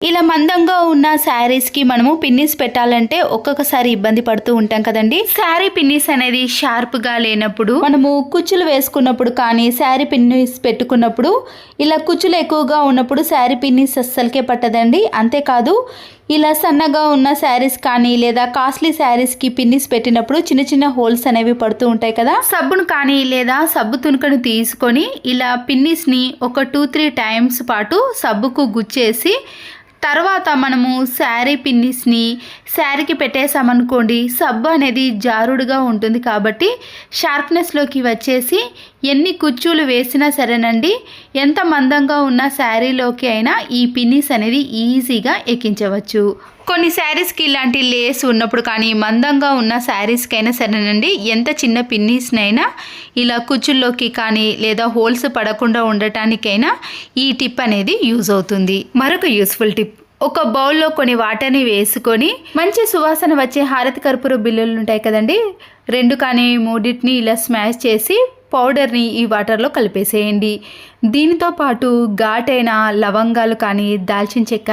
ఇలా మందంగా ఉన్న శారీస్కి మనము పిన్నిస్ పెట్టాలంటే ఒక్కొక్కసారి ఇబ్బంది పడుతూ ఉంటాం కదండి. శారీ పిన్నిస్ అనేది షార్ప్గా లేనప్పుడు మనము కుచ్చులు వేసుకున్నప్పుడు కానీ శారీ పిన్నిస్ పెట్టుకున్నప్పుడు ఇలా కుచ్చులు ఎక్కువగా ఉన్నప్పుడు శారీ పిన్నిస్ అస్సలకే పట్టదండి. అంతేకాదు ఇలా సన్నగా ఉన్న శారీస్ కానీ లేదా కాస్ట్లీ శారీస్కి పిన్నిస్ పెట్టినప్పుడు చిన్న చిన్న హోల్స్ అనేవి పడుతూ ఉంటాయి కదా. సబ్బును కానీ లేదా సబ్బు తునుకను తీసుకొని ఇలా పిన్నిస్ని ఒక 2-3 టైమ్స్ పాటు సబ్బుకు గుచ్చేసి తర్వాత మనము శారీ పిన్నిస్ని శారీకి పెట్టేసామనుకోండి, సబ్బు అనేది జారుడుగా ఉంటుంది కాబట్టి షార్ప్నెస్లోకి వచ్చేసి ఎన్ని కుచ్చులు వేసినా సరేనండి, ఎంత మందంగా ఉన్న శారీలోకి అయినా ఈ పిన్నిస్ అనేది ఈజీగా ఎక్కించవచ్చు. కొన్ని శారీస్కి ఇలాంటి లేస్ ఉన్నప్పుడు కానీ మందంగా ఉన్న శారీస్కైనా సరేనండి, ఎంత చిన్న పిన్నిస్నైనా ఇలా కుచ్చుల్లోకి కానీ లేదా హోల్స్ పడకుండా ఉండటానికైనా ఈ టిప్ అనేది యూజ్ అవుతుంది. మరొక యూస్ఫుల్ టిప్, ఒక బౌల్లో కొన్ని వాటర్ని వేసుకొని మంచి సువాసన వచ్చే హారతి కర్పూర బిళ్ళలు ఉంటాయి కదండి, 2 కానీ 3 ఇలా స్మాష్ చేసి పౌడర్ని ఈ వాటర్లో కలిపేసేయండి. దీనితో పాటు ఘాటైన లవంగాలు కానీ దాల్చిన చెక్క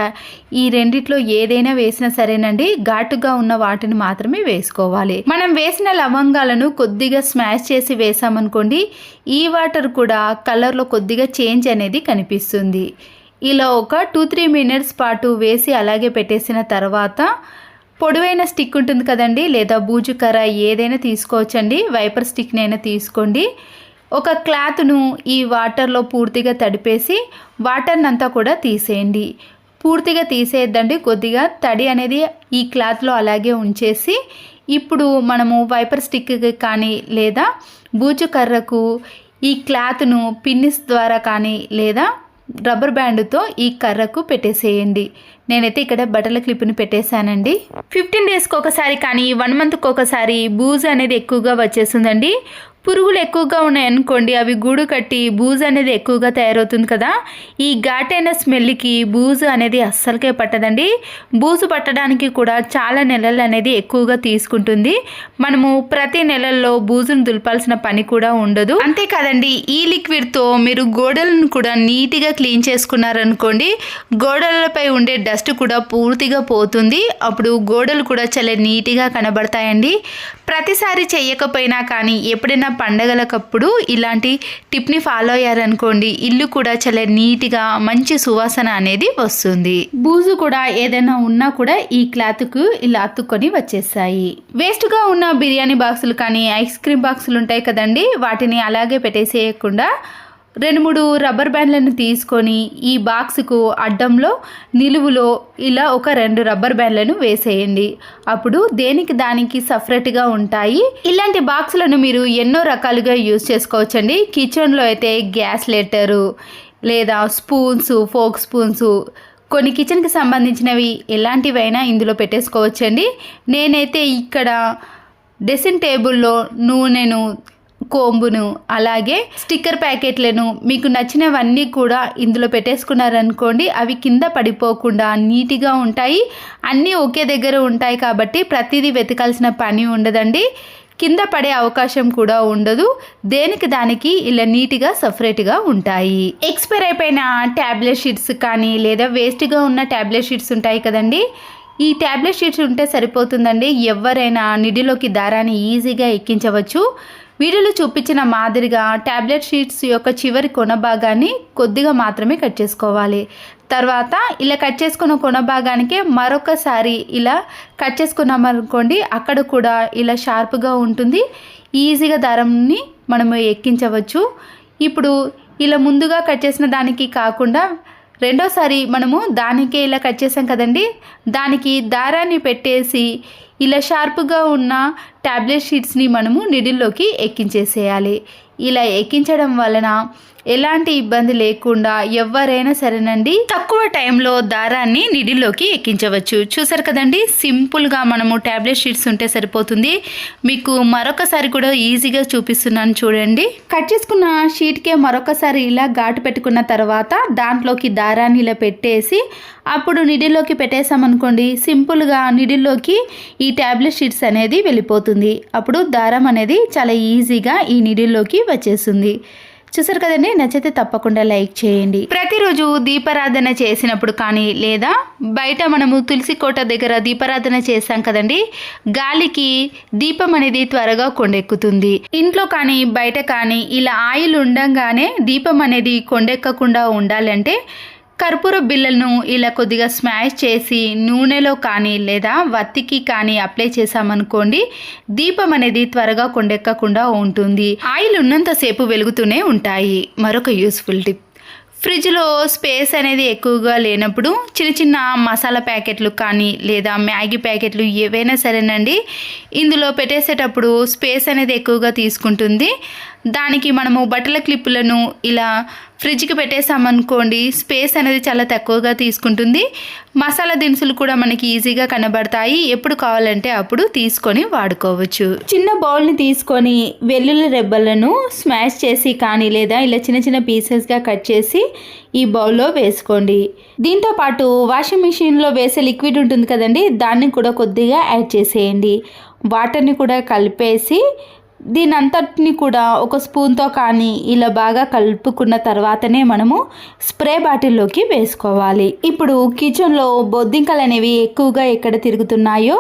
ఈ రెండిట్లో ఏదైనా వేసినా సరేనండి, ఘాటుగా ఉన్న వాటిని మాత్రమే వేసుకోవాలి. మనం వేసిన లవంగాలను కొద్దిగా స్మాష్ చేసి వేసామనుకోండి, ఈ వాటర్ కూడా కలర్లో కొద్దిగా చేంజ్ అనేది కనిపిస్తుంది. ఇలా ఒక 2-3 మినిట్స్ పాటు వేసి అలాగే పెట్టేసిన తర్వాత పొడవైన స్టిక్ ఉంటుంది కదండి, లేదా బూజు కర్ర ఏదైనా తీసుకోవచ్చండి, వైపర్ స్టిక్ని అయినా తీసుకోండి. ఒక క్లాత్ను ఈ వాటర్లో పూర్తిగా తడిపేసి వాటర్ని అంతా కూడా తీసేయండి. పూర్తిగా తీసేయద్దండి, కొద్దిగా తడి అనేది ఈ క్లాత్లో అలాగే ఉంచేసి ఇప్పుడు మనము వైపర్ స్టిక్కి కానీ లేదా బూజు కర్రకు ఈ క్లాత్ను పిన్నిస్ ద్వారా కానీ లేదా రబ్బర్ బ్యాండ్తో ఈ కర్రకు పెట్టేసేయండి. నేనైతే ఇక్కడ బట్టల క్లిప్ని పెట్టేశానండి. 15 డేస్కి ఒకసారి కానీ 1 మంత్కి ఒకసారి బూజు అనేది ఎక్కువగా వచ్చేస్తుందండి. పురుగులు ఎక్కువగా ఉన్నాయనుకోండి, అవి గూడు కట్టి బూజు అనేది ఎక్కువగా తయారవుతుంది కదా. ఈ ఘాటైన స్మెల్కి బూజు అనేది అస్సలకే పట్టదండి. బూజు పట్టడానికి కూడా చాలా నెలలు అనేది ఎక్కువగా తీసుకుంటుంది. మనము ప్రతి నెలల్లో బూజును దులపాల్సిన పని కూడా ఉండదు. అంతేకాదండి, ఈ లిక్విడ్తో మీరు గోడలను కూడా నీట్గా క్లీన్ చేసుకున్నారనుకోండి, గోడలపై ఉండే డస్ట్ కూడా పూర్తిగా పోతుంది. అప్పుడు గోడలు కూడా చాలా నీట్గా కనబడతాయండి. ప్రతిసారి చేయకపోయినా కానీ ఎప్పుడైనా పండగలకప్పుడు ఇలాంటి టిప్ని ఫాలో అయ్యారనుకోండి, ఇల్లు కూడా చాలా నీట్గా మంచి సువాసన అనేది వస్తుంది. బూజు కూడా ఏదైనా ఉన్నా కూడా ఈ క్లాత్కు ఇలా అతుక్కొని వచ్చేస్తాయి. వేస్ట్గా ఉన్న బిర్యానీ బాక్సులు కానీ ఐస్ క్రీమ్ బాక్సులు ఉంటాయి కదండి, వాటిని అలాగే పెట్టేసేయకుండా 2-3 రబ్బర్ బ్యాండ్లను తీసుకొని ఈ బాక్స్కు అడ్డంలో నిలువులో ఇలా ఒక 2 రబ్బర్ బ్యాండ్లను వేసేయండి. అప్పుడు దేనికి దానికి సపరేట్గా ఉంటాయి. ఇలాంటి బాక్సులను మీరు ఎన్నో రకాలుగా యూజ్ చేసుకోవచ్చండి. కిచెన్లో అయితే గ్యాస్ లెటరు లేదా స్పూన్స్, ఫోక్ స్పూన్స్, కొన్ని కిచెన్కి సంబంధించినవి ఎలాంటివైనా ఇందులో పెట్టేసుకోవచ్చండి. నేనైతే ఇక్కడ డ్రెస్సింగ్ టేబుల్లో నూనెను, కోంబును, అలాగే స్టిక్కర్ ప్యాకెట్లను మీకు నచ్చినవన్నీ కూడా ఇందులో పెట్టేసుకున్నారనుకోండి, అవి కింద పడిపోకుండా నీట్గా ఉంటాయి. అన్నీ ఒకే దగ్గర ఉంటాయి కాబట్టి ప్రతిదీ వెతకాల్సిన పని ఉండదండి. కింద పడే అవకాశం కూడా ఉండదు. దేనికి దానికి ఇలా నీట్గా సపరేట్గా ఉంటాయి. ఎక్స్పైర్ అయిపోయిన ట్యాబ్లెట్ షీట్స్ కానీ లేదా వేస్ట్గా ఉన్న ట్యాబ్లెట్ షీట్స్ ఉంటాయి కదండి, ఈ ట్యాబ్లెట్ షీట్స్ ఉంటే సరిపోతుందండి. ఎవరైనా నిడిలోకి దారాన్ని ఈజీగా ఎక్కించవచ్చు. వీడియోలో చూపించిన మాదిరిగా ట్యాబ్లెట్ షీట్స్ యొక్క చివరి కొన భాగాన్ని కొద్దిగా మాత్రమే కట్ చేసుకోవాలి. తర్వాత ఇలా కట్ చేసుకున్న కొన భాగానికే మరొకసారి ఇలా కట్ చేసుకున్నామనుకోండి, అక్కడ కూడా ఇలా షార్ప్గా ఉంటుంది. ఈజీగా దారంని మనము ఎక్కించవచ్చు. ఇప్పుడు ఇలా ముందుగా కట్ చేసిన దానికి కాకుండా రెండోసారి మనము దానికే ఇలా కట్ చేసాం కదండి, దానికి దారాన్ని పెట్టేసి ఇలా షార్ప్గా ఉన్న ట్యాబ్లెట్ షీట్స్ని మనము నిడిల్లోకి ఎక్కించేసేయాలి. ఇలా ఎక్కించడం వలన ఎలాంటి ఇబ్బంది లేకుండా ఎవరైనా సరేనండి తక్కువ టైంలో దారాన్ని నిడిల్లోకి ఎక్కించవచ్చు. చూసారు కదండి, సింపుల్గా మనము ట్యాబ్లెట్ షీట్స్ ఉంటే సరిపోతుంది. మీకు మరొకసారి కూడా ఈజీగా చూపిస్తున్నాను చూడండి. కట్ చేసుకున్న షీట్కే మరొకసారి ఇలా ఘాటు పెట్టుకున్న తర్వాత దాంట్లోకి దారాన్ని ఇలా పెట్టేసి అప్పుడు నిడిల్లోకి పెట్టేసామనుకోండి, సింపుల్గా నిడిల్లోకి ఈ ట్యాబ్లెట్ షీట్స్ అనేది వెళ్ళిపోతుంది. అప్పుడు దారం అనేది చాలా ఈజీగా ఈ నిడిల్లోకి వచ్చేస్తుంది. చూసారు కదండి, నచ్చితే తప్పకుండా లైక్ చేయండి. ప్రతిరోజు దీపారాధన చేసినప్పుడు కానీ లేదా బయట మనము తులసి కోట దగ్గర దీపారాధన చేస్తాం కదండి, గాలికి దీపం అనేది త్వరగా కొండెక్కుతుంది. ఇంట్లో కానీ బయట కానీ ఇలా ఆయిల్ ఉండంగానే దీపం అనేది కొండెక్కకుండా ఉండాలంటే కర్పూర బిళ్ళలను ఇలా కొద్దిగా స్మాష్ చేసి నూనెలో కానీ లేదా వత్తికి కానీ అప్లై చేసామనుకోండి, దీపం అనేది త్వరగా కొండెక్కకుండా ఉంటుంది. ఆయిల్ ఉన్నంతసేపు వెలుగుతూనే ఉంటాయి. మరొక యూస్ఫుల్ టిప్, ఫ్రిడ్జ్లో స్పేస్ అనేది ఎక్కువగా లేనప్పుడు చిన్న చిన్న మసాలా ప్యాకెట్లు కానీ లేదా మ్యాగీ ప్యాకెట్లు ఏవైనా సరేనండి, ఇందులో పెట్టేసేటప్పుడు స్పేస్ అనేది ఎక్కువగా తీసుకుంటుంది. దానికి మనము బట్టల క్లిప్పులను ఇలా ఫ్రిడ్జ్కి పెట్టేసామనుకోండి, స్పేస్ అనేది చాలా తక్కువగా తీసుకుంటుంది. మసాలా దినుసులు కూడా మనకి ఈజీగా కనబడతాయి. ఎప్పుడు కావాలంటే అప్పుడు తీసుకొని వాడుకోవచ్చు. చిన్న బౌల్ని తీసుకొని వెల్లుల్లి రెబ్బలను స్మాష్ చేసి కానీ లేదా ఇలా చిన్న చిన్న పీసెస్గా కట్ చేసి ఈ బౌల్లో వేసుకోండి. దీంతో పాటు వాషింగ్ మిషన్లో వేసే లిక్విడ్ ఉంటుంది కదండి, దాన్ని కూడా కొద్దిగా యాడ్ చేసేయండి. వాటర్ని కూడా కలిపేసి దీని అంతటిని కూడా ఒక స్పూన్తో కానీ ఇలా బాగా కలుపుకున్న తర్వాతనే మనము స్ప్రే బాటిల్లోకి వేసుకోవాలి. ఇప్పుడు కిచెన్లో బొద్దింకలు అనేవి ఎక్కువగా ఎక్కడ తిరుగుతున్నాయో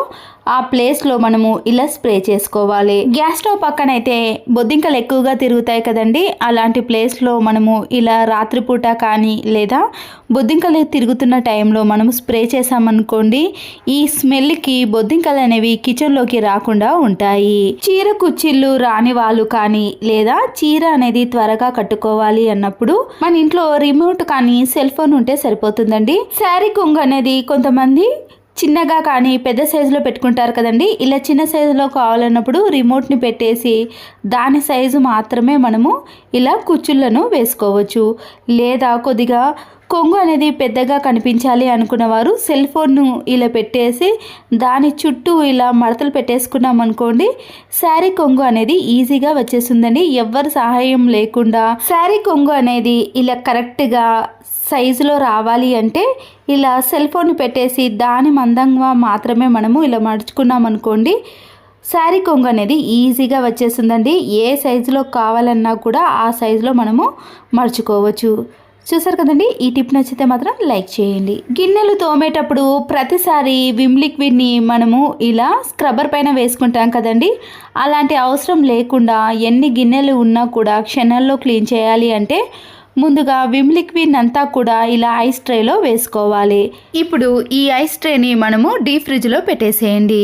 ఆ ప్లేస్లో మనము ఇలా స్ప్రే చేసుకోవాలి. గ్యాస్ స్టవ్ పక్కన అయితే బొద్దింకలు ఎక్కువగా తిరుగుతాయి కదండి, అలాంటి ప్లేస్లో మనము ఇలా రాత్రిపూట కానీ లేదా బొద్దింకలు తిరుగుతున్న టైంలో మనము స్ప్రే చేసామనుకోండి, ఈ స్మెల్కి బొద్దింకలు అనేవి కిచెన్లోకి రాకుండా ఉంటాయి. చీర కుచ్చిళ్ళు రాని వాళ్ళు కానీ లేదా చీర అనేది త్వరగా కట్టుకోవాలి అన్నప్పుడు మన ఇంట్లో రిమోట్ కానీ సెల్ ఫోన్ ఉంటే సరిపోతుందండి. శారీ కొంగు అనేది కొంతమంది చిన్నగా కానీ పెద్ద సైజులో పెట్టుకుంటారు కదండి, ఇలా చిన్న సైజులో కావాలన్నప్పుడు రిమోట్ని పెట్టేసి దాని సైజు మాత్రమే మనము ఇలా కుచ్చుళ్ళను వేసుకోవచ్చు. లేదా కొద్దిగా కొంగు అనేది పెద్దగా కనిపించాలి అనుకున్న వారు సెల్ ఫోన్ను ఇలా పెట్టేసి దాని చుట్టూ ఇలా మడతలు పెట్టేసుకున్నాం అనుకోండి, శారీ కొంగు అనేది ఈజీగా వచ్చేస్తుందండి. ఎవ్వరి సహాయం లేకుండా శారీ కొంగు అనేది ఇలా కరెక్ట్గా సైజులో రావాలి అంటే ఇలా సెల్ ఫోన్ పెట్టేసి దాని మందంగా మాత్రమే మనము ఇలా మడుచుకున్నాం అనుకోండి, శారీ కొంగు అనేది ఈజీగా వచ్చేస్తుందండి. ఏ సైజులో కావాలన్నా కూడా ఆ సైజులో మనము మడుచుకోవచ్చు. చూసారు కదండి, ఈ టిప్ నచ్చితే మాత్రం లైక్ చేయండి. గిన్నెలు తోమేటప్పుడు ప్రతిసారి విమ్ లిక్విడ్ని మనము ఇలా స్క్రబ్బర్ పైన వేసుకుంటాం కదండి, అలాంటి అవసరం లేకుండా ఎన్ని గిన్నెలు ఉన్నా కూడా క్షణాల్లో క్లీన్ చేయాలి అంటే ముందుగా విమ్ లిక్విడ్ అంతా కూడా ఇలా ఐస్ ట్రేలో వేసుకోవాలి. ఇప్పుడు ఈ ఐస్ ట్రేని మనము డీప్ ఫ్రిడ్జ్లో పెట్టేసేయండి.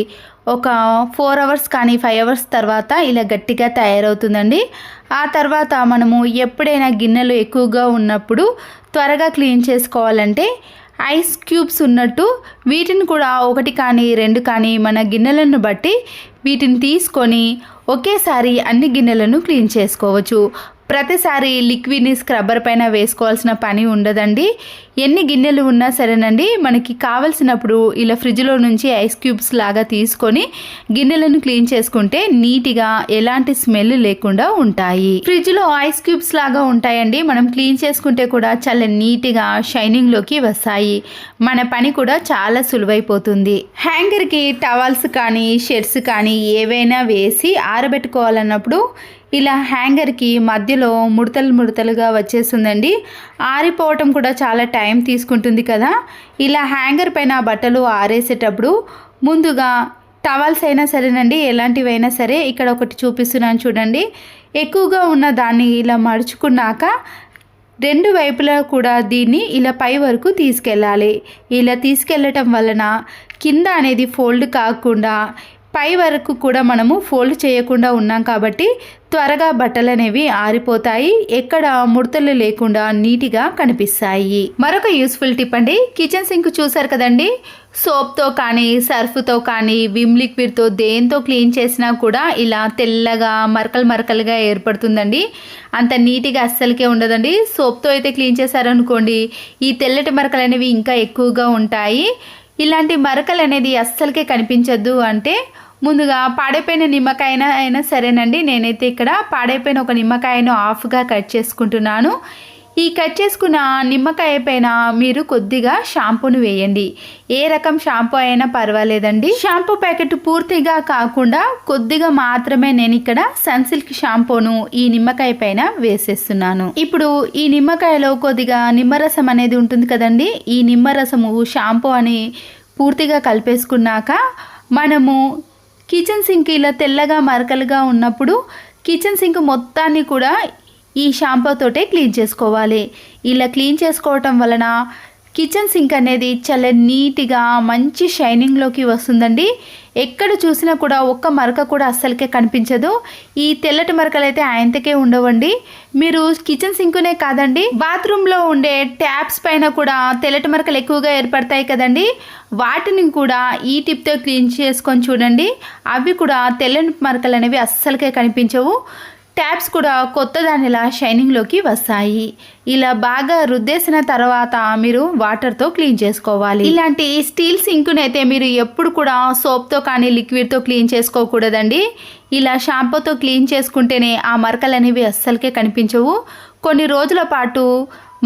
ఒక 4 అవర్స్ కానీ 5 అవర్స్ తర్వాత ఇలా గట్టిగా తయారవుతుందండి. ఆ తర్వాత మనము ఎప్పుడైనా గిన్నెలు ఎక్కువగా ఉన్నప్పుడు త్వరగా క్లీన్ చేసుకోవాలంటే ఐస్ క్యూబ్స్ ఉన్నట్టు వీటిని కూడా 1 కానీ 2 కానీ మన గిన్నెలను బట్టి వీటిని తీసుకొని ఒకేసారి అన్ని గిన్నెలను క్లీన్ చేసుకోవచ్చు. ప్రతిసారి లిక్విడ్ని స్క్రబ్బర్ పైన వేసుకోవాల్సిన పని ఉండదండి. ఎన్ని గిన్నెలు ఉన్నా సరేనండి, మనకి కావలసినప్పుడు ఇలా ఫ్రిడ్జ్లో నుంచి ఐస్ క్యూబ్స్ లాగా తీసుకొని గిన్నెలను క్లీన్ చేసుకుంటే నీట్గా ఎలాంటి స్మెల్ లేకుండా ఉంటాయి. ఫ్రిడ్జ్లో ఐస్ క్యూబ్స్ లాగా ఉంటాయండి, మనం క్లీన్ చేసుకుంటే కూడా చాలా నీట్గా షైనింగ్లోకి వస్తాయి. మన పని కూడా చాలా సులువైపోతుంది. హ్యాంగర్కి టవల్స్ కానీ షర్ట్స్ కానీ ఏవైనా వేసి ఆరబెట్టుకోవాలన్నప్పుడు ఇలా హ్యాంగర్కి మధ్యలో ముడతలుగా వచ్చేస్తుందండి. ఆరిపోవటం కూడా చాలా టైం తీసుకుంటుంది కదా. ఇలా హ్యాంగర్ పైన బట్టలు ఆరేసేటప్పుడు ముందుగా టవల్స్ అయినా సరేనండి, ఎలాంటివైనా సరే, ఇక్కడ ఒకటి చూపిస్తున్నాను చూడండి. ఎక్కువగా ఉన్న దాన్ని ఇలా మడుచుకున్నాక 2 వైపులా కూడా దీన్ని ఇలా పై వరకు తీసుకెళ్ళాలి. ఇలా తీసుకెళ్ళటం వలన కింద అనేది ఫోల్డ్ కాకుండా పై వరకు కూడా మనము ఫోల్డ్ చేయకుండా ఉన్నాం కాబట్టి త్వరగా బట్టలు అనేవి ఆరిపోతాయి, ఎక్కడ ముడతలు లేకుండా నీట్గా కనిపిస్తాయి. మరొక యూస్ఫుల్ టిప్ అండి, కిచెన్ సింక్ చూసారు కదండి, సోప్తో కానీ సర్ఫ్తో కానీ విమ్ లిక్విడ్తో దేంతో క్లీన్ చేసినా కూడా ఇలా తెల్లగా మరకలుగా ఏర్పడుతుందండి. అంత నీట్గా అస్సలకే ఉండదండి. సోప్తో అయితే క్లీన్ చేశారనుకోండి, ఈ తెల్లటి మరకలు అనేవి ఇంకా ఎక్కువగా ఉంటాయి. ఇలాంటి మరకలు అనేది అస్సలకే కనిపించద్దు అంటే ముందుగా పాడైపోయిన నిమ్మకాయ అయినా సరేనండి, నేనైతే ఇక్కడ పాడైపోయిన ఒక నిమ్మకాయను హాఫ్గా కట్ చేసుకుంటున్నాను. ఈ కట్ చేసుకున్న నిమ్మకాయ పైన మీరు కొద్దిగా షాంపూను వేయండి. ఏ రకం షాంపూ అయినా పర్వాలేదండి. షాంపూ ప్యాకెట్ పూర్తిగా కాకుండా కొద్దిగా మాత్రమే నేను ఇక్కడ సన్సిల్క్ షాంపూను ఈ నిమ్మకాయ పైన వేసేస్తున్నాను. ఇప్పుడు ఈ నిమ్మకాయలో కొద్దిగా నిమ్మరసం అనేది ఉంటుంది కదండి. ఈ నిమ్మరసము షాంపూ అని పూర్తిగా కలిపేసుకున్నాక మనము కిచెన్ సింక్ ఇలా తెల్లగా మరకలుగా ఉన్నప్పుడు కిచెన్ సింక్ మొత్తాన్ని కూడా ఈ షాంపూతోటే క్లీన్ చేసుకోవాలి. ఇలా క్లీన్ చేసుకోవటం వలన కిచెన్ సింక్ అనేది చాలా నీట్గా మంచి షైనింగ్లోకి వస్తుందండి. ఎక్కడ చూసినా కూడా ఒక్క మరక కూడా అస్సలకే కనిపించదు. ఈ తెల్లటి మరకలు అయితే ఆయనతకే ఉండవండి. మీరు కిచెన్ సింకునే కాదండి, బాత్రూంలో ఉండే ట్యాప్స్ పైన కూడా తెల్లటి మరకలు ఎక్కువగా ఏర్పడతాయి కదండి. వాటిని కూడా ఈ టిప్తో క్లీన్ చేసుకొని చూడండి. అవి కూడా తెల్లని మరకలు అనేవి అస్సలకే కనిపించవు. ట్యాప్స్ కూడా కొత్త దానిలా షైనింగ్లోకి వస్తాయి. ఇలా బాగా రుద్దేసిన తర్వాత మీరు వాటర్తో క్లీన్ చేసుకోవాలి. ఇలాంటి స్టీల్ సింక్ని అయితే మీరు ఎప్పుడు కూడా సోప్తో కానీ లిక్విడ్తో క్లీన్ చేసుకోకూడదండి. ఇలా షాంపూతో క్లీన్ చేసుకుంటేనే ఆ మరకలు అనేవి అస్సలకే కనిపించవు. కొన్ని రోజుల పాటు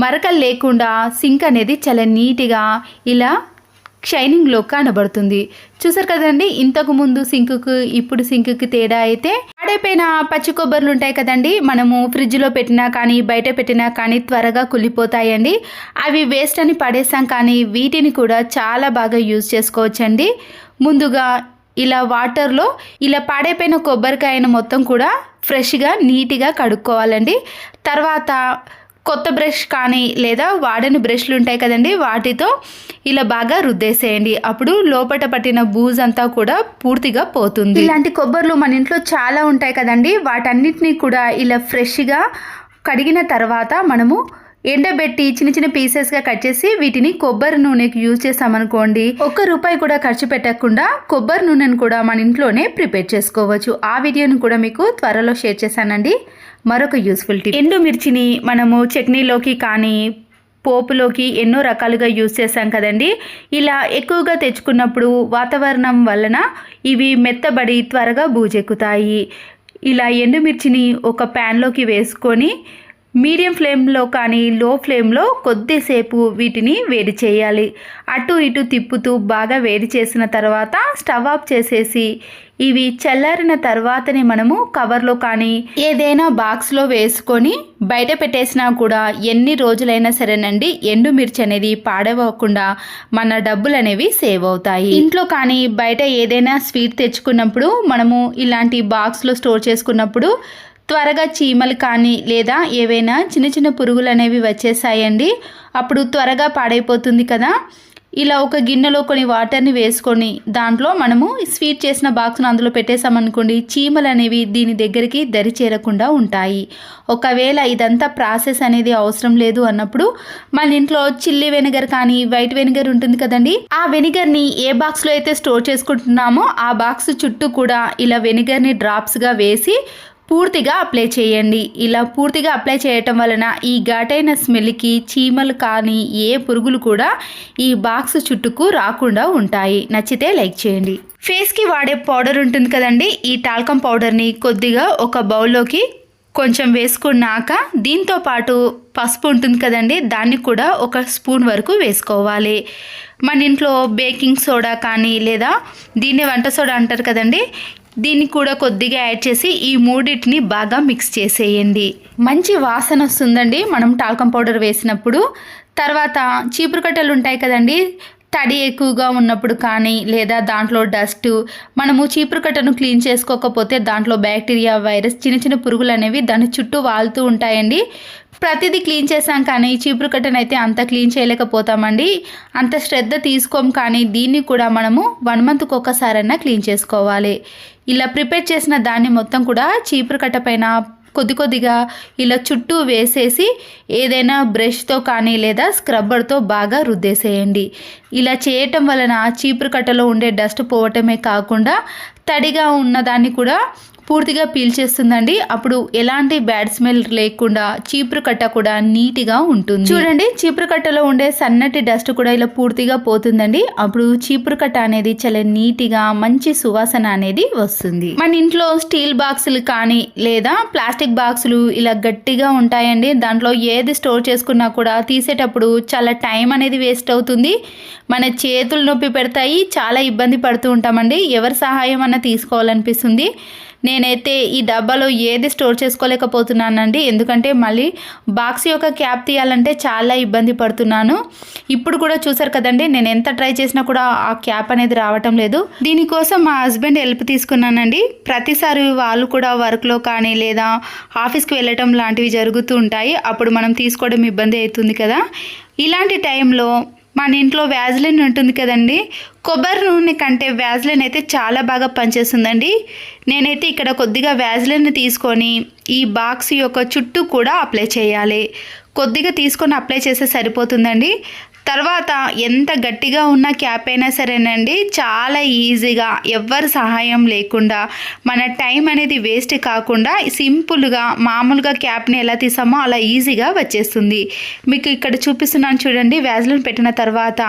మరకలు లేకుండా సింక్ అనేది చాలా నీట్గా ఇలా షైనింగ్లో కనబడుతుంది. చూసారు కదండి, ఇంతకు ముందు సింకుకు ఇప్పుడు సింకుకి తేడా అయితే పాడైపోయిన పచ్చి కొబ్బరిలు ఉంటాయి కదండి, మనము ఫ్రిడ్జ్లో పెట్టినా కానీ బయట పెట్టినా కానీ త్వరగా కుళ్ళిపోతాయండి. అవి వేస్ట్ అని పడేస్తాం, కానీ వీటిని కూడా చాలా బాగా యూజ్ చేసుకోవచ్చండి. ముందుగా ఇలా వాటర్లో ఇలా పాడైపోయిన కొబ్బరికాయను మొత్తం కూడా ఫ్రెష్గా నీట్గా కడుక్కోవాలండి. తర్వాత కొత్త బ్రష్ కానీ లేదా వాడని బ్రష్లు ఉంటాయి కదండి, వాటితో ఇలా బాగా రుద్దేసేయండి. అప్పుడు లోపట పట్టిన బూజు అంతా కూడా పూర్తిగా పోతుంది. ఇలాంటి కొబ్బర్లు మన ఇంట్లో చాలా ఉంటాయి కదండి, వాటన్నిటినీ కూడా ఇలా ఫ్రెష్గా కడిగిన తర్వాత మనము ఎండబెట్టి చిన్న చిన్న పీసెస్గా కట్ చేసి వీటిని కొబ్బరి నూనెకి యూజ్ చేస్తామనుకోండి, ₹1 కూడా ఖర్చు పెట్టకుండా కొబ్బరి నూనెను కూడా మన ఇంట్లోనే ప్రిపేర్ చేసుకోవచ్చు. ఆ వీడియోను కూడా మీకు త్వరలో షేర్ చేశానండి. మరొక యూస్ఫుల్ టిప్, ఎండుమిర్చిని మనము చట్నీలోకి కానీ పోపులోకి ఎన్నో రకాలుగా యూజ్ చేస్తాం కదండి. ఇలా ఎక్కువగా తెచ్చుకున్నప్పుడు వాతావరణం వలన ఇవి మెత్తబడి త్వరగా బూజెక్కుతాయి. ఇలా ఎండుమిర్చిని ఒక ప్యాన్లోకి వేసుకొని మీడియం ఫ్లేమ్లో కానీ లో ఫ్లేమ్లో కొద్దిసేపు వీటిని వేడి చేయాలి. అటు ఇటు తిప్పుతూ బాగా వేడి చేసిన తర్వాత స్టవ్ ఆఫ్ చేసేసి ఇవి చల్లారిన తర్వాతనే మనము కవర్లో కానీ ఏదైనా బాక్స్లో వేసుకొని బయట పెట్టేసినా కూడా ఎన్ని రోజులైనా సరేనండి, ఎండుమిర్చి అనేది పాడవకుండా మన డబ్బులు అనేవి సేవ్ అవుతాయి. ఇంట్లో కానీ బయట ఏదైనా స్వీట్ తెచ్చుకున్నప్పుడు మనము ఇలాంటి బాక్స్లో స్టోర్ చేసుకున్నప్పుడు త్వరగా చీమలు కానీ లేదా ఏవైనా చిన్న చిన్న పురుగులు అనేవి వచ్చేసాయండి. అప్పుడు త్వరగా పాడైపోతుంది కదా. ఇలా ఒక గిన్నెలో కొన్ని వాటర్ని వేసుకొని దాంట్లో మనము స్వీట్ చేసిన బాక్స్ను అందులో పెట్టేసామనుకోండి, చీమలు అనేవి దీని దగ్గరికి దరి చేరకుండా ఉంటాయి. ఒకవేళ ఇదంతా ప్రాసెస్ అనేది అవసరం లేదు అన్నప్పుడు మన ఇంట్లో చిల్లీ వెనిగర్ కానీ వైట్ వెనిగర్ ఉంటుంది కదండి, ఆ వెనిగర్ని ఏ బాక్స్లో అయితే స్టోర్ చేసుకుంటున్నామో ఆ బాక్స్ చుట్టూ కూడా ఇలా వెనిగర్ని డ్రాప్స్గా వేసి పూర్తిగా అప్లై చేయండి. ఇలా పూర్తిగా అప్లై చేయటం వలన ఈ ఘాటైన స్మెల్కి చీమలు కానీ ఏ పురుగులు కూడా ఈ బాక్స్ చుట్టూకు రాకుండా ఉంటాయి. నచ్చితే లైక్ చేయండి. ఫేస్కి వాడే పౌడర్ ఉంటుంది కదండి, ఈ టాల్కమ్ పౌడర్ని కొద్దిగా ఒక బౌల్లోకి కొంచెం వేసుకున్నాక దీంతో పాటు పసుపు ఉంటుంది కదండి, దాన్ని కూడా 1 స్పూన్ వరకు వేసుకోవాలి. మన ఇంట్లో బేకింగ్ సోడా కానీ లేదా దీన్ని వంట సోడా అంటారు కదండి, దీన్ని కూడా కొద్దిగా యాడ్ చేసి ఈ మూడింటిని బాగా మిక్స్ చేసేయండి. మంచి వాసన వస్తుందండి మనం టాల్కమ్ పౌడర్ వేసినప్పుడు. తర్వాత చీపురు కట్టలు ఉంటాయి కదండి, తడి ఎక్కువగా ఉన్నప్పుడు కానీ లేదా దాంట్లో డస్ట్, మనము చీపురు కట్టను క్లీన్ చేసుకోకపోతే దాంట్లో బ్యాక్టీరియా, వైరస్, చిన్న చిన్న పురుగులు అనేవి దాని చుట్టూ వాలుతూ ఉంటాయండి. ప్రతిదీ క్లీన్ చేసాం కానీ చీపురు కట్టను అయితే అంత క్లీన్ చేయలేకపోతామండి, అంత శ్రద్ధ తీసుకోం. కానీ దీన్ని కూడా మనము 1 మంత్కి ఒకసారైనా క్లీన్ చేసుకోవాలి. ఇలా ప్రిపేర్ చేసిన దాన్ని మొత్తం కూడా చీపురు కట్ట పైన కొద్దిగా ఇలా చుట్టూ వేసేసి ఏదైనా బ్రష్తో కానీ లేదా స్క్రబ్బర్తో బాగా రుద్దేసేయండి. ఇలా చేయటం వలన చీపురు కట్టలో ఉండే డస్ట్ పోవటమే కాకుండా తడిగా ఉన్నదాన్ని కూడా పూర్తిగా పీల్చేస్తుందండి. అప్పుడు ఎలాంటి బ్యాడ్ స్మెల్ లేకుండా చీపురు కట్ట కూడా నీట్గా ఉంటుంది. చూడండి, చీపురు కట్టలో ఉండే సన్నటి డస్ట్ కూడా ఇలా పూర్తిగా పోతుందండి. అప్పుడు చీపురు కట్ట అనేది చాలా నీట్గా మంచి సువాసన అనేది వస్తుంది. మన ఇంట్లో స్టీల్ బాక్సులు కానీ లేదా ప్లాస్టిక్ బాక్సులు ఇలా గట్టిగా ఉంటాయండి. దాంట్లో ఏది స్టోర్ చేసుకున్నా కూడా తీసేటప్పుడు చాలా టైం అనేది వేస్ట్ అవుతుంది. మన చేతులు నొప్పి పెడతాయి, చాలా ఇబ్బంది పడుతూ ఉంటామండి. ఎవరి సహాయం అన్న తీసుకోవాలనిపిస్తుంది. నేనైతే ఈ డబ్బాలో ఏది స్టోర్ చేసుకోలేకపోతున్నానండి. ఎందుకంటే మళ్ళీ బాక్స్ యొక్క క్యాప్ తీయాలంటే చాలా ఇబ్బంది పడుతున్నాను. ఇప్పుడు కూడా చూసారు కదండి, నేను ఎంత ట్రై చేసినా కూడా ఆ క్యాప్ అనేది రావటం లేదు. దీనికోసం మా హస్బెండ్ హెల్ప్ తీసుకున్నానండి. ప్రతిసారి వాళ్ళు కూడా వర్క్లో కానీ లేదా ఆఫీస్కి వెళ్ళటం లాంటివి జరుగుతూ ఉంటాయి. అప్పుడు మనం తీసుకోవడం ఇబ్బంది అవుతుంది కదా. ఇలాంటి టైంలో మన ఇంట్లో వ్యాజ్లిన్ ఉంటుంది కదండి, కొబ్బరి నూనె కంటే వ్యాజ్లిన్ అయితే చాలా బాగా పనిచేస్తుందండి. నేనైతే ఇక్కడ కొద్దిగా వ్యాజ్లిన్ తీసుకొని ఈ బాక్స్ యొక్క చుట్టూ కూడా అప్లై చేయాలి. కొద్దిగా తీసుకొని అప్లై చేస్తే సరిపోతుందండి. తర్వాత ఎంత గట్టిగా ఉన్న క్యాప్ అయినా సరేనండి, చాలా ఈజీగా ఎవ్వరి సహాయం లేకుండా మన టైం అనేది వేస్ట్ కాకుండా సింపుల్గా మామూలుగా క్యాప్ని ఎలా తీసామో అలా ఈజీగా వచ్చేస్తుంది. మీకు ఇక్కడ చూపిస్తున్నాను చూడండి. వ్యాజ్లిన్ పెట్టిన తర్వాత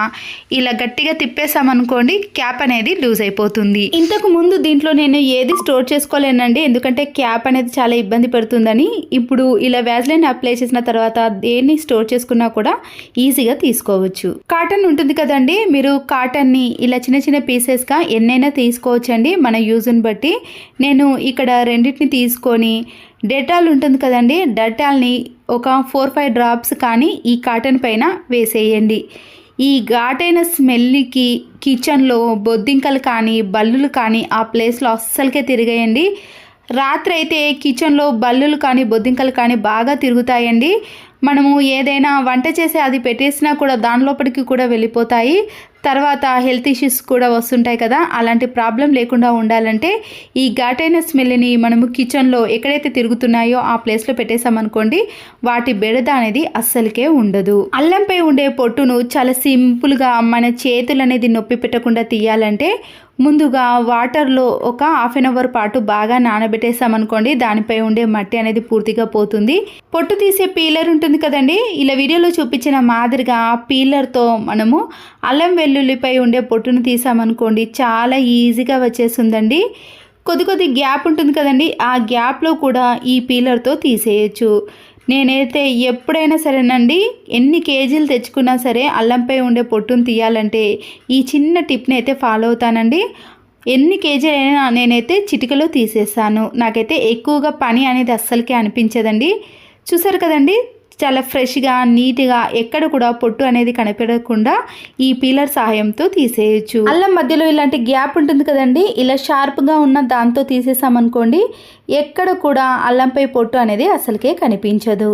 ఇలా గట్టిగా తిప్పేసామనుకోండి, క్యాప్ అనేది లూజ్ అయిపోతుంది. ఇంతకు ముందు దీంట్లో నేను ఏది స్టోర్ చేసుకోలేనండి, ఎందుకంటే క్యాప్ అనేది చాలా ఇబ్బంది పడుతుందని. ఇప్పుడు ఇలా వ్యాజ్లిన్ అప్లై చేసిన తర్వాత దేన్ని స్టోర్ చేసుకున్నా కూడా ఈజీగా తీసుకోవచ్చు. కాటన్ ఉంటుంది కదండి, మీరు కాటన్ని ఇలా చిన్న చిన్న పీసెస్గా ఎన్నైనా తీసుకోవచ్చండి మన యూజ్ని బట్టి. నేను ఇక్కడ రెండింటిని తీసుకొని డెటాల్ ఉంటుంది కదండి, డెటాల్ని ఒక 4-5 డ్రాప్స్ కానీ ఈ కాటన్ పైన వేసేయండి. ఈ ఘాటైన స్మెల్కి కిచెన్లో బొద్దింకలు కానీ బల్లులు కానీ ఆ ప్లేస్లో అస్సలకే తిరిగేయండి. రాత్రి అయితే కిచెన్లో బల్లులు కానీ బొద్దింకలు కానీ బాగా తిరుగుతాయండి. మనము ఏదైనా వంట చేసి అది పెట్టేసినా కూడా దాని లోపలికి కూడా వెళ్ళిపోతాయి. తర్వాత హెల్త్ ఇష్యూస్ కూడా వస్తుంటాయి కదా. అలాంటి ప్రాబ్లం లేకుండా ఉండాలంటే ఈ ఘాటైన స్మెల్ని మనము కిచెన్లో ఎక్కడైతే తిరుగుతున్నాయో ఆ ప్లేస్లో పెట్టేసామనుకోండి, వాటి బెడద అనేది అస్సలకే ఉండదు. అల్లంపై ఉండే పొట్టును చాలా సింపుల్గా మన చేతులు అనేది నొప్పి పెట్టకుండా తీయాలంటే ముందుగా వాటర్లో ఒక 1/2 అవర్ పాటు బాగా నానబెట్టేసామనుకోండి, దానిపై ఉండే మట్టి అనేది పూర్తిగా పోతుంది. పొట్టు తీసే పీలర్ ఉంటుంది కదండి, ఇలా వీడియోలో చూపించిన మాదిరిగా పీలర్తో మనము అల్లం వెల్లుల్లిపై ఉండే పొట్టును తీసామనుకోండి, చాలా ఈజీగా వచ్చేస్తుందండి. కొద్ది గ్యాప్ ఉంటుంది కదండి, ఆ గ్యాప్లో కూడా ఈ పీలర్తో తీసేయచ్చు. నేనైతే ఎప్పుడైనా సరేనండి, ఎన్ని కేజీలు తెచ్చుకున్నా సరే అల్లంపై ఉండే పొట్టును తీయాలంటే ఈ చిన్న టిప్ని అయితే ఫాలో అవుతానండి. ఎన్ని కేజీలు అయినా నేనైతే చిటికలో తీసేస్తాను. నాకైతే ఎక్కువగా పని అనేది అస్సలకే అనిపించదండి. చూసారు కదండి, చాలా ఫ్రెష్గా నీట్గా ఎక్కడ కూడా పొట్టు అనేది కనిపించకుండా ఈ పీలర్ సహాయంతో తీసేయచ్చు. అల్లం మధ్యలో ఇలాంటి గ్యాప్ ఉంటుంది కదండి, ఇలా షార్ప్గా ఉన్న దాంతో తీసేసామనుకోండి, ఎక్కడ కూడా అల్లంపై పొట్టు అనేది అసలుకే కనిపించదు.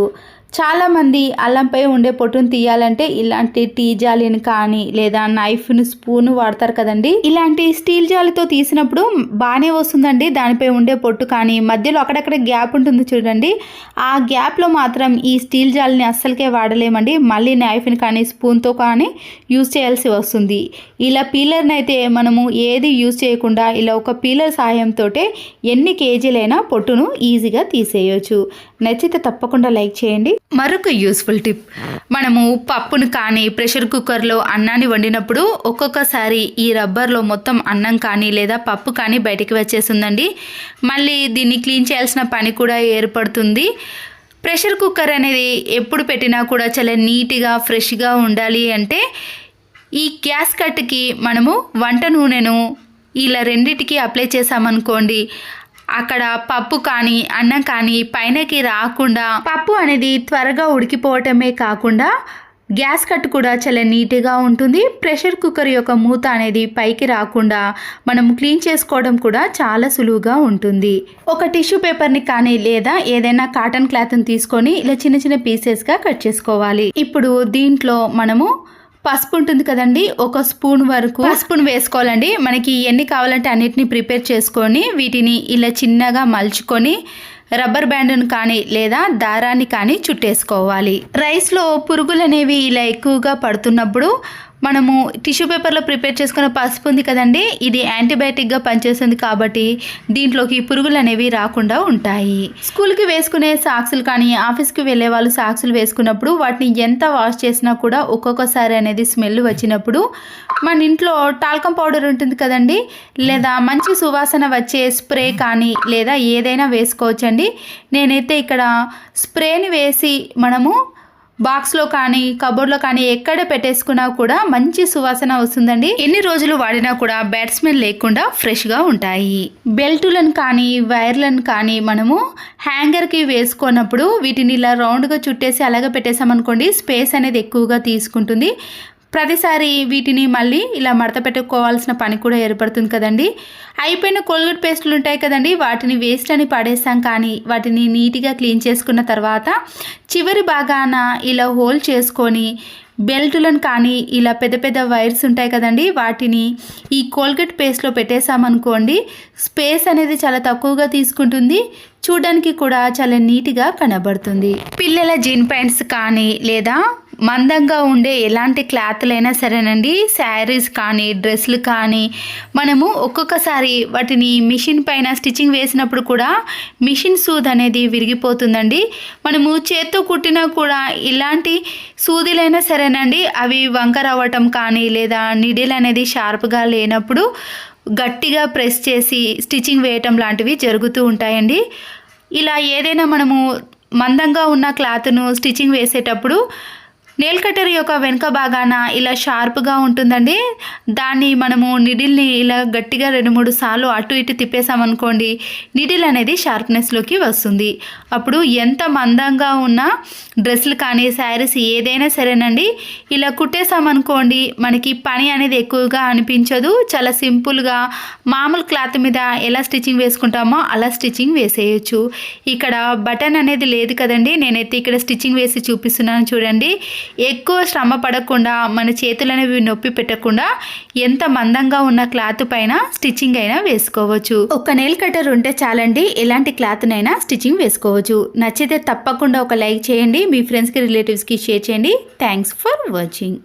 చాలామంది అల్లంపై ఉండే పొట్టును తీయాలంటే ఇలాంటి టీ జాలిని కానీ లేదా నైఫ్ను స్పూన్ వాడతారు కదండి. ఇలాంటి స్టీల్ జాలితో తీసినప్పుడు బాగానే వస్తుందండి దానిపై ఉండే పొట్టు, కానీ మధ్యలో అక్కడక్కడ గ్యాప్ ఉంటుంది చూడండి, ఆ గ్యాప్లో మాత్రం ఈ స్టీల్ జాలిని అస్సలకే వాడలేమండి. మళ్ళీ నైఫ్ని కానీ స్పూన్తో కానీ యూజ్ చేయాల్సి వస్తుంది. ఇలా పీలర్ని అయితే మనము ఏది యూజ్ చేయకుండా ఇలా ఒక పీలర్ సహాయంతో ఎన్ని కేజీలైనా పొట్టును ఈజీగా తీసేయచ్చు. నచ్చితే తప్పకుండా లైక్ చేయండి. మరొక యూస్ఫుల్ టిప్, మనము పప్పును కానీ ప్రెషర్ కుక్కర్లో అన్నాన్ని వండినప్పుడు ఒక్కొక్కసారి ఈ రబ్బర్లో మొత్తం అన్నం కానీ లేదా పప్పు కానీ బయటికి వచ్చేస్తుందండి. మళ్ళీ దీన్ని క్లీన్ చేయాల్సిన పని కూడా ఏర్పడుతుంది. ప్రెషర్ కుక్కర్ అనేది ఎప్పుడు పెట్టినా కూడా చాలా నీట్గా ఫ్రెష్గా ఉండాలి అంటే ఈ గ్యాస్ కట్కి మనము వంట నూనెను ఇలా రెండిటికి అప్లై చేసామనుకోండి, అక్కడ పప్పు కానీ అన్నం కానీ పైనకి రాకుండా పప్పు అనేది త్వరగా ఉడికిపోవటమే కాకుండా గ్యాస్ కట్ కూడా చాలా నీట్గా ఉంటుంది. ప్రెషర్ కుక్కర్ యొక్క మూత అనేది పైకి రాకుండా మనం క్లీన్ చేసుకోవడం కూడా చాలా సులువుగా ఉంటుంది. ఒక టిష్యూ పేపర్ని కానీ లేదా ఏదైనా కాటన్ క్లాత్ని తీసుకొని ఇలా చిన్న చిన్న పీసెస్గా కట్ చేసుకోవాలి. ఇప్పుడు దీంట్లో మనము పసుపు ఉంటుంది కదండి, 1 స్పూన్ వరకు పసుపును వేసుకోవాలండి. మనకి ఎన్ని కావాలంటే అన్నిటిని ప్రిపేర్ చేసుకొని వీటిని ఇలా చిన్నగా మలుచుకొని రబ్బర్ బ్యాండ్ను కానీ లేదా దారాన్ని కానీ చుట్టేసుకోవాలి. రైస్లో పురుగులు అనేవి ఇలా ఎక్కువగా పడుతున్నప్పుడు మనము టిష్యూ పేపర్లో ప్రిపేర్ చేసుకున్న పసుపు ఉంది కదండి, ఇది యాంటీబయాటిక్గా పనిచేస్తుంది కాబట్టి దీంట్లోకి పురుగులు అనేవి రాకుండా ఉంటాయి. స్కూల్కి వేసుకునే సాక్సులు కానీ ఆఫీస్కి వెళ్ళే వాళ్ళు సాక్సులు వేసుకున్నప్పుడు వాటిని ఎంత వాష్ చేసినా కూడా ఒక్కొక్కసారి అనేది స్మెల్ వచ్చినప్పుడు మన ఇంట్లో టాల్కమ్ పౌడర్ ఉంటుంది కదండి, లేదా మంచి సువాసన వచ్చే స్ప్రే కానీ లేదా ఏదైనా వేసుకోవచ్చండి. నేనైతే ఇక్కడ స్ప్రేని వేసి మనము బాక్స్లో కానీ కబోర్డ్లో కానీ ఎక్కడ పెట్టేసుకున్నా కూడా మంచి సువాసన వస్తుందండి. ఎన్ని రోజులు వాడినా కూడా బ్యాడ్ స్మెల్ లేకుండా ఫ్రెష్గా ఉంటాయి. బెల్టులను కానీ వైర్లను కానీ మనము హ్యాంగర్కి వేసుకున్నప్పుడు వీటిని ఇలా రౌండ్గా చుట్టేసి అలాగే పెట్టేసామనుకోండి, స్పేస్ అనేది ఎక్కువగా తీసుకుంటుంది. ప్రతిసారి వీటిని మళ్ళీ ఇలా మడత పెట్టుకోవాల్సిన పని కూడా ఏర్పడుతుంది కదండి. అయిపోయిన కోల్గేట్ పేస్టులు ఉంటాయి కదండి, వాటిని వేస్ట్ అని పడేస్తాం. కానీ వాటిని నీట్గా క్లీన్ చేసుకున్న తర్వాత చివరి భాగాన ఇలా హోల్ చేసుకొని బెల్టులను కానీ ఇలా పెద్ద పెద్ద వైర్స్ ఉంటాయి కదండి, వాటిని ఈ కోల్గేట్ పేస్ట్లో పెట్టేసామనుకోండి, స్పేస్ అనేది చాలా తక్కువగా తీసుకుంటుంది, చూడడానికి కూడా చాలా నీట్గా కనబడుతుంది. పిల్లల జీన్ ప్యాంట్స్ కానీ లేదా మందంగా ఉండే ఎలాంటి క్లాత్లైనా సరేనండి, శారీస్ కానీ డ్రెస్సులు కానీ మనము ఒక్కొక్కసారి వాటిని మిషన్ పైన స్టిచ్చింగ్ వేసినప్పుడు కూడా మిషన్ సూద్ అనేది విరిగిపోతుందండి. మనము చేత్తో కుట్టినా కూడా ఇలాంటి సూదిలైనా సరేనండి, అవి వంకర అవ్వటం కానీ లేదా నీడిల్ అనేది షార్ప్గా లేనప్పుడు గట్టిగా ప్రెస్ చేసి స్టిచ్చింగ్ వేయటం లాంటివి జరుగుతూ ఉంటాయండి. ఇలా ఏదైనా మనము మందంగా ఉన్న క్లాత్ను స్టిచ్చింగ్ వేసేటప్పుడు నెయిల్ కటర్ యొక్క వెనుక భాగాన ఇలా షార్ప్గా ఉంటుందండి, దాన్ని మనము నిడిల్ని ఇలా గట్టిగా 2-3 సార్లు అటు ఇటు తిప్పేసామనుకోండి, నిడిల్ అనేది షార్ప్నెస్లోకి వస్తుంది. అప్పుడు ఎంత మందంగా ఉన్న డ్రెస్సులు కానీ శారీస్ ఏదైనా సరేనండి, ఇలా కుట్టేసామనుకోండి మనకి పని అనేది ఎక్కువగా అనిపించదు. చాలా సింపుల్గా మామూలు క్లాత్ మీద ఎలా స్టిచ్చింగ్ వేసుకుంటామో అలా స్టిచ్చింగ్ వేసేయచ్చు. ఇక్కడ బటన్ అనేది లేదు కదండి, నేనైతే ఇక్కడ స్టిచ్చింగ్ వేసి చూపిస్తున్నాను చూడండి. ఎక్కువ శ్రమ పడకుండా మన చేతులు అనేవి నొప్పి పెట్టకుండా ఎంత మందంగా ఉన్న క్లాత్ పైన స్టిచ్చింగ్ అయినా వేసుకోవచ్చు. ఒక నెయిల్ కటర్ ఉంటే చాలండి, ఎలాంటి క్లాత్నైనా స్టిచ్చింగ్ వేసుకోవచ్చు. నచ్చితే తప్పకుండా ఒక లైక్ చేయండి, మీ ఫ్రెండ్స్కి రిలేటివ్స్కి షేర్ చేయండి. Thanks for watching.